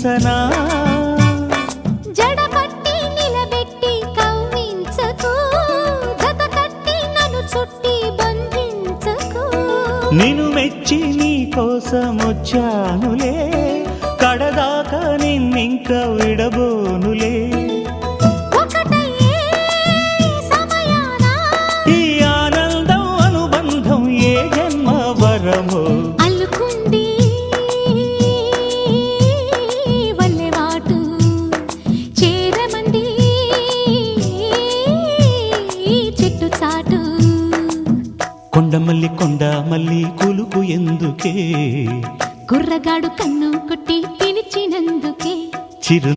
చూపించనా జడపట్టి నిలబెట్టి కవ్వించకు జత కట్టి నన్ను చుట్టి బంధించకు నిన్ను మెచ్చి నీ కోసం వచ్చానులే కడదాకా నిన్నింక విడబోనులే అల్లుకుంది వల్లెవాటు చేరమంది చెట్టు చాటు కొండమల్లి కొండ మల్లి కులుకు ఎందుకే కుర్రగాడు కన్ను కొట్టి పిలిచినందుకే చిరు